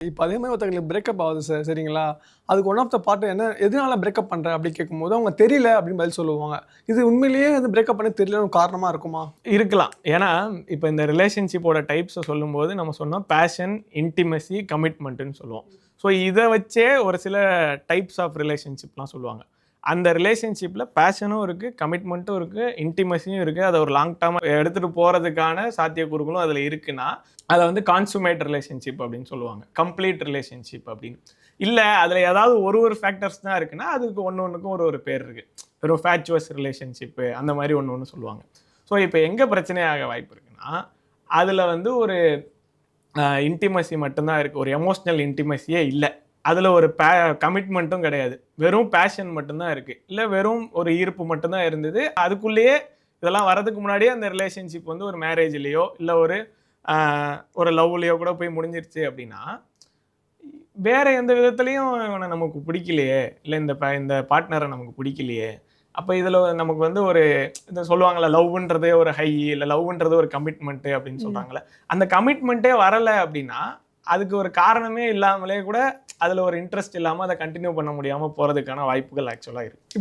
இப்போ அதே மாதிரி ஒருத்தங்களுக்கு பிரேக்கப் ஆகுது சார், சரிங்களா? அதுக்கு ஒன் ஆஃப் த பார்ட் என்ன எதனால பிரேக்கப் பண்ற அப்படி கேட்கும்போது, அவங்க தெரியல அப்படின்னு பதில் சொல்லுவாங்க. இது உண்மையிலேயே வந்து பிரேக்கப் பண்ண தெரியலன்னு ஒரு காரணமா இருக்குமா? இருக்கலாம். ஏன்னா, இப்ப இந்த ரிலேஷன்ஷிப்போட டைப்ஸ சொல்லும்போது நம்ம சொன்னோம் பேஷன், இன்டிமசி, கமிட்மெண்ட்ன்னு சொல்லுவோம். ஸோ இத வச்சே ஒரு சில டைப்ஸ் ஆஃப் ரிலேஷன்ஷிப்லாம் சொல்லுவாங்க. அந்த ரிலேஷன்ஷிப்ல பேஷனும் இருக்கு, கமிட்மெண்ட்டும் இருக்கு, இன்டிமசியும் இருக்கு. அத ஒரு லாங் டர்மா எடுத்துட்டு போறதுக்கான சாத்தியக்கூறுகளும் அதுல இருக்குன்னா, அத வந்து கான்சுமேட் ரிலேஷன்ஷிப் அப்படின்னு சொல்லுவாங்க. கம்ப்ளீட் ரிலேஷன்ஷிப் அப்படின்னு. இல்ல அதுல ஏதாவது ஒரு ஃபேக்டர்ஸ் தான் இருக்குன்னா, அதுக்கு ஒண்ணொண்ணுக்கும் ஒரு பேர் இருக்கு. வெறும் ஃபேச்சுவஸ் ரிலேஷன்ஷிப் அந்த மாரி ஒண்ணு சொல்லுவாங்க. ஸோ இப்போ எங்கே பிரச்சனையாக வாய்ப்பு இருக்குன்னா, அதில் வந்து ஒரு இன்டிமசி மட்டும்தான் இருக்குது. ஒரு எமோஷ்னல் இன்டிமசியே இல்லை. அதில் ஒரு கமிட்மெண்ட்டும் கிடையாது. வெறும் பேஷன் மட்டும்தான் இருக்குது. இல்லை வெறும் ஒரு ஈர்ப்பு மட்டும்தான் இருந்தது. அதுக்குள்ளேயே இதெல்லாம் வரதுக்கு முன்னாடியே அந்த ரிலேஷன்ஷிப் வந்து ஒரு மேரேஜ்லேயோ இல்லை ஒரு லவ்லேயோ கூட போய் முடிஞ்சிருச்சு அப்படின்னா, வேற எந்த விதத்துலையும் இவனை நமக்கு பிடிக்கலையே, இல்லை இந்த பார்ட்னரை நமக்கு பிடிக்கலையே, அப்போ இதில் நமக்கு வந்து ஒரு இதை சொல்லுவாங்கள்ல, லவ்ன்றதே ஒரு ஹை, இல்லை லவ்ன்றது ஒரு கமிட்மெண்ட்டு அப்படின்னு சொல்கிறாங்களே, அந்த கமிட்மெண்ட்டே வரலை அப்படின்னா அதுக்கு ஒரு காரணமே இல்லாமலே கூட அதில் ஒரு இன்ட்ரெஸ்ட் இல்லாமல் அதை கண்டினியூ பண்ண முடியாமல் போகிறதுக்கான வாய்ப்புகள் ஆக்சுவலாக இருக்குது. இப்படி